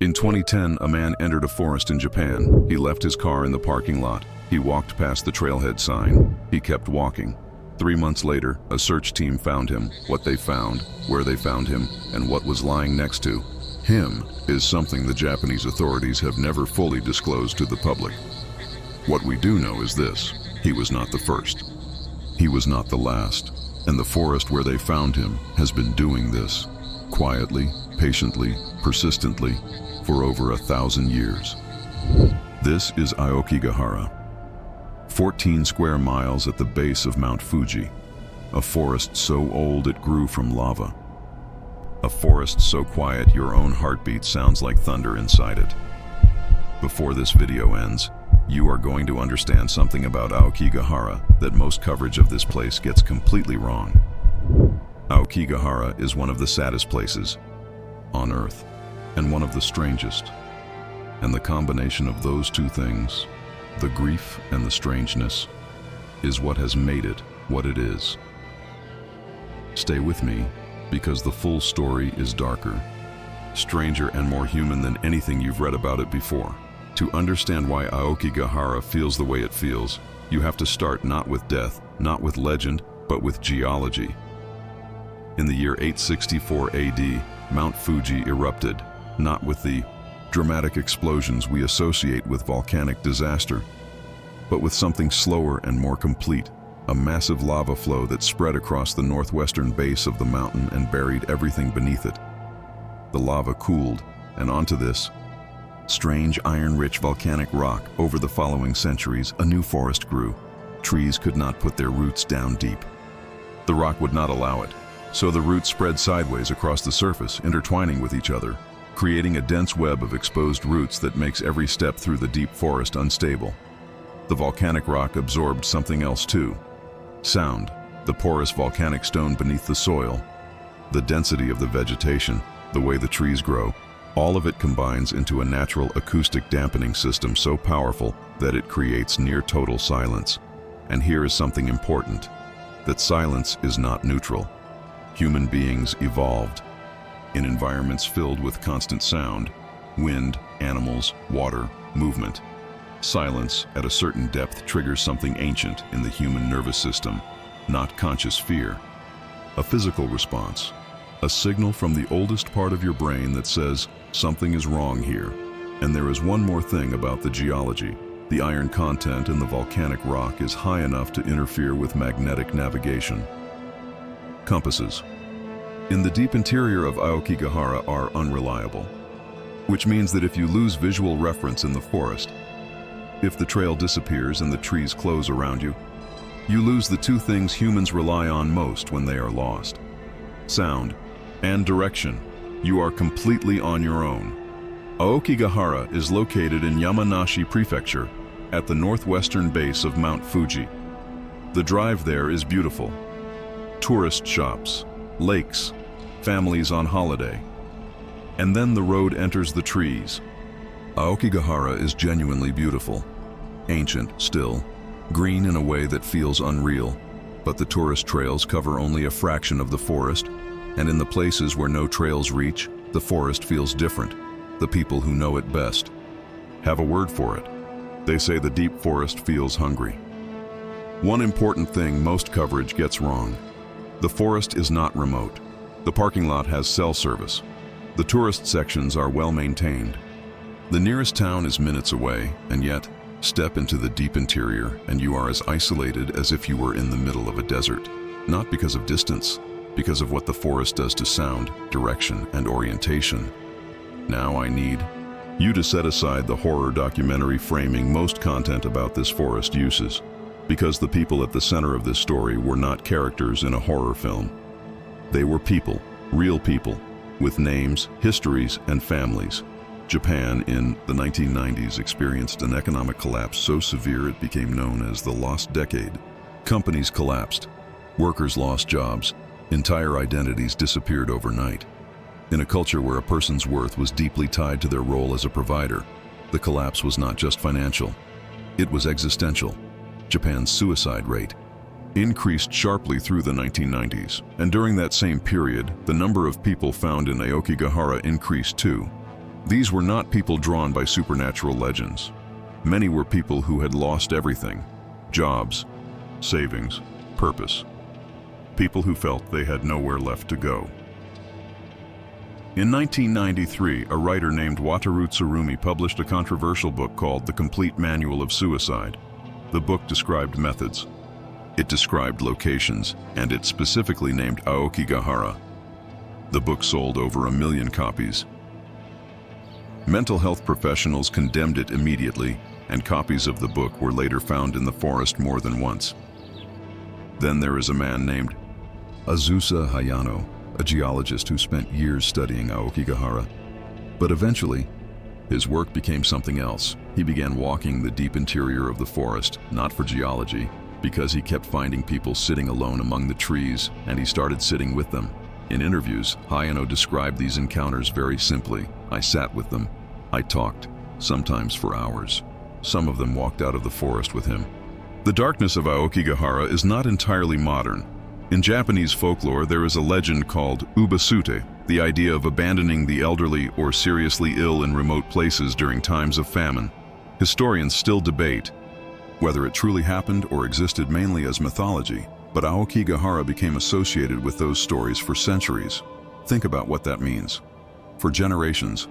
In 2010, a man entered a forest in Japan. He left his car in the parking lot. He walked past the trailhead sign. He kept walking. 3 months later, a search team found him. What they found, where they found him, and what was lying next to him is something the Japanese authorities have never fully disclosed to the public. What we do know is this: he was not the first. He was not the last. And the forest where they found him has been doing this, quietly, patiently, persistently, for over 1,000 years. This is Aokigahara, 14 square miles at the base of Mount Fuji, a forest so old it grew from lava. A forest so quiet your own heartbeat sounds like thunder inside it. Before this video ends, you are going to understand something about Aokigahara that most coverage of this place gets completely wrong. Aokigahara is one of the saddest places on Earth, and one of the strangest. And the combination of those two things, the grief and the strangeness, is what has made it what it is. Stay with me, because the full story is darker, stranger, and more human than anything you've read about it before. To understand why Aokigahara feels the way it feels, you have to start not with death, not with legend, but with geology. In the year 864 AD, Mount Fuji erupted, not with the dramatic explosions we associate with volcanic disaster, but with something slower and more complete, a massive lava flow that spread across the northwestern base of the mountain and buried everything beneath it. The lava cooled, and onto this strange iron-rich volcanic rock, over the following centuries, a new forest grew. Trees could not put their roots down deep. The rock would not allow it, so the roots spread sideways across the surface, intertwining with each other, creating a dense web of exposed roots that makes every step through the deep forest unstable. The volcanic rock absorbed something else too: sound, the porous volcanic stone beneath the soil, the density of the vegetation, the way the trees grow. All of it combines into a natural acoustic dampening system so powerful that it creates near total silence. And here is something important: that silence is not neutral. Human beings evolved in environments filled with constant sound, wind, animals, water, movement. Silence at a certain depth triggers something ancient in the human nervous system, not conscious fear. A physical response, a signal from the oldest part of your brain that says something is wrong here. And there is one more thing about the geology. The iron content in the volcanic rock is high enough to interfere with magnetic navigation. Compasses in the deep interior of Aokigahara are unreliable, which means that if you lose visual reference in the forest, if the trail disappears and the trees close around you, you lose the two things humans rely on most when they are lost: sound and direction. You are completely on your own. Aokigahara is located in Yamanashi Prefecture, at the northwestern base of Mount Fuji. The drive there is beautiful. Tourist shops, lakes, families on holiday. And then the road enters the trees. Aokigahara is genuinely beautiful. Ancient still, green in a way that feels unreal. But the tourist trails cover only a fraction of the forest, and in the places where no trails reach, the forest feels different. The people who know it best have a word for it. They say the deep forest feels hungry. One important thing most coverage gets wrong: the forest is not remote. The parking lot has cell service. The tourist sections are well maintained. The nearest town is minutes away, and yet, step into the deep interior and you are as isolated as if you were in the middle of a desert. Not because of distance, because of what the forest does to sound, direction, and orientation. Now I need you to set aside the horror documentary framing most content about this forest uses, because the people at the center of this story were not characters in a horror film. They were people, real people, with names, histories, and families. Japan in the 1990s experienced an economic collapse so severe it became known as the Lost Decade. Companies collapsed, workers lost jobs, entire identities disappeared overnight. In a culture where a person's worth was deeply tied to their role as a provider, the collapse was not just financial, it was existential. Japan's suicide rate increased sharply through the 1990s, and during that same period, the number of people found in Aokigahara increased too. These were not people drawn by supernatural legends. Many were people who had lost everything: jobs, savings, purpose. People who felt they had nowhere left to go. In 1993, a writer named Wataru Tsurumi published a controversial book called The Complete Manual of Suicide. The book described methods. It described locations, and it specifically named Aokigahara. The book sold over 1 million copies. Mental health professionals condemned it immediately, and copies of the book were later found in the forest more than once. Then there is a man named Azusa Hayano, a geologist who spent years studying Aokigahara. But eventually, his work became something else. He began walking the deep interior of the forest, not for geology, because he kept finding people sitting alone among the trees, and he started sitting with them. In interviews, Hayano described these encounters very simply. I sat with them. I talked, sometimes for hours. Some of them walked out of the forest with him. The darkness of Aokigahara is not entirely modern. In Japanese folklore, there is a legend called ubasute, the idea of abandoning the elderly or seriously ill in remote places during times of famine. Historians still debate whether it truly happened or existed mainly as mythology, but Aokigahara became associated with those stories for centuries. Think about what that means. For generations,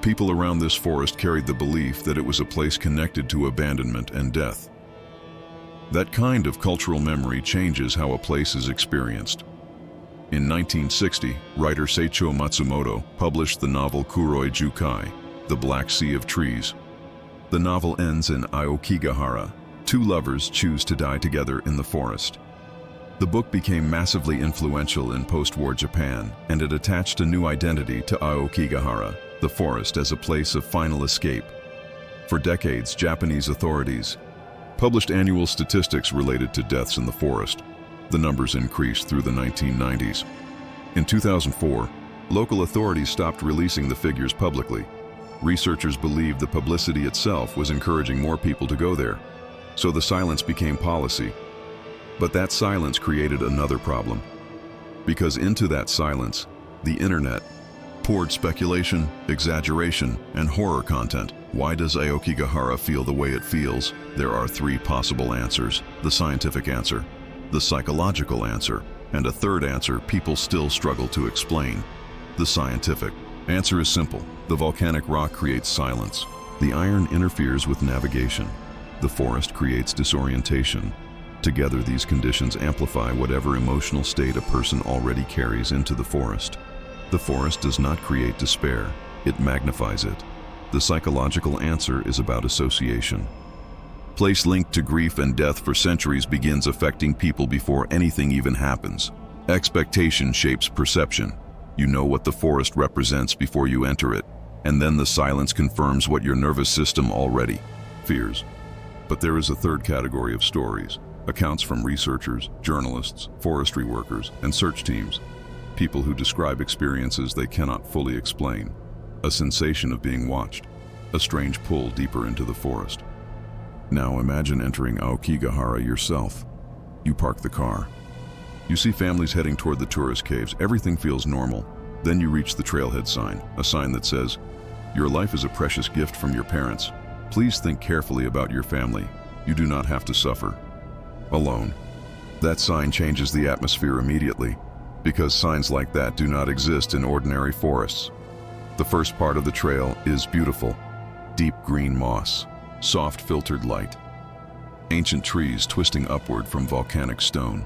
people around this forest carried the belief that it was a place connected to abandonment and death. That kind of cultural memory changes how a place is experienced. In 1960, writer Seicho Matsumoto published the novel Kuroi Jukai, The Black Sea of Trees. The novel ends in Aokigahara. 2 lovers choose to die together in the forest. The book became massively influential in post-war Japan, and it attached a new identity to Aokigahara, the forest, as a place of final escape. For decades, Japanese authorities published annual statistics related to deaths in the forest. The numbers increased through the 1990s. In 2004, local authorities stopped releasing the figures publicly. Researchers believed the publicity itself was encouraging more people to go there, so the silence became policy. But that silence created another problem, because into that silence, the internet poured speculation, exaggeration, and horror content. Why does Aokigahara feel the way it feels? There are 3 possible answers: the scientific answer, the psychological answer, and a third answer people still struggle to explain. The scientific answer is simple. The volcanic rock creates silence. The iron interferes with navigation. The forest creates disorientation. Together, these conditions amplify whatever emotional state a person already carries into the forest. The forest does not create despair, it magnifies it. The psychological answer is about association. Place linked to grief and death for centuries begins affecting people before anything even happens. Expectation shapes perception. You know what the forest represents before you enter it, and then the silence confirms what your nervous system already fears. But there is a third category of stories: accounts from researchers, journalists, forestry workers, and search teams. People who describe experiences they cannot fully explain. A sensation of being watched. A strange pull deeper into the forest. Now imagine entering Aokigahara yourself. You park the car. You see families heading toward the tourist caves. Everything feels normal. Then you reach the trailhead sign, a sign that says, "Your life is a precious gift from your parents. Please think carefully about your family. You do not have to suffer alone." That sign changes the atmosphere immediately, because signs like that do not exist in ordinary forests. The first part of the trail is beautiful. Deep green moss, soft filtered light, ancient trees twisting upward from volcanic stone.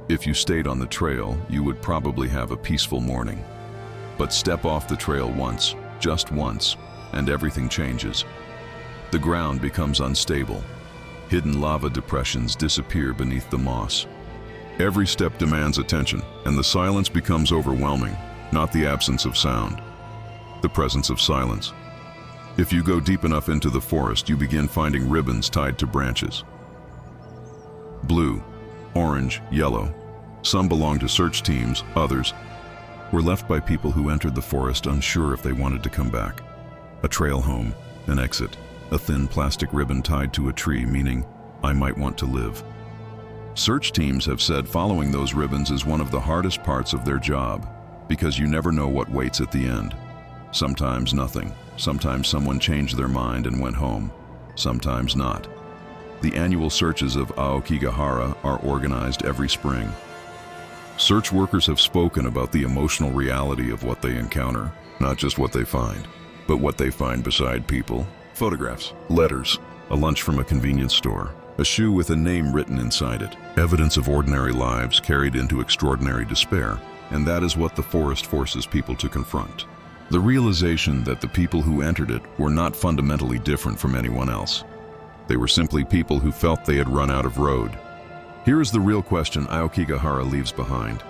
If you stayed on the trail, you would probably have a peaceful morning. But step off the trail once, just once, and everything changes. The ground becomes unstable. Hidden lava depressions disappear beneath the moss. Every step demands attention, and the silence becomes overwhelming, not the absence of sound, the presence of silence. If you go deep enough into the forest, you begin finding ribbons tied to branches. Blue, orange, yellow. Some belong to search teams, others were left by people who entered the forest unsure if they wanted to come back. A trail home, an exit, a thin plastic ribbon tied to a tree, meaning, "I might want to live." Search teams have said following those ribbons is one of the hardest parts of their job, because you never know what waits at the end. Sometimes nothing. Sometimes someone changed their mind and went home. Sometimes not. The annual searches of Aokigahara are organized every spring. Search workers have spoken about the emotional reality of what they encounter, not just what they find, but what they find beside people, photographs, letters, a lunch from a convenience store, a shoe with a name written inside it, evidence of ordinary lives carried into extraordinary despair, and that is what the forest forces people to confront. The realization that the people who entered it were not fundamentally different from anyone else. They were simply people who felt they had run out of road. Here is the real question Aokigahara leaves behind.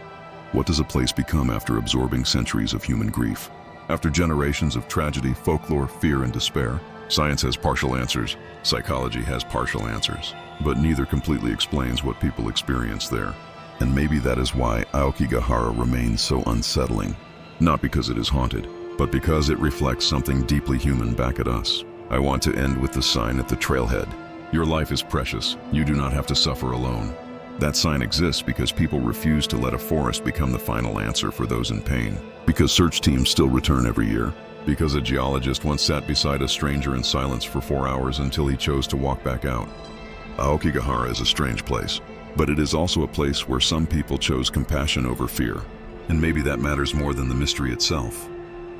What does a place become after absorbing centuries of human grief? After generations of tragedy, folklore, fear, and despair? Science has partial answers, psychology has partial answers, but neither completely explains what people experience there. And maybe that is why Aokigahara remains so unsettling. Not because it is haunted, but because it reflects something deeply human back at us. I want to end with the sign at the trailhead. Your life is precious. You do not have to suffer alone. That sign exists because people refuse to let a forest become the final answer for those in pain. Because search teams still return every year. Because a geologist once sat beside a stranger in silence for 4 hours until he chose to walk back out. Aokigahara is a strange place, but it is also a place where some people chose compassion over fear. And maybe that matters more than the mystery itself.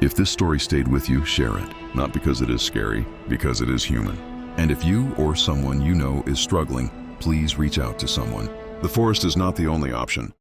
If this story stayed with you, share it. Not because it is scary, because it is human. And if you or someone you know is struggling, please reach out to someone. The forest is not the only option.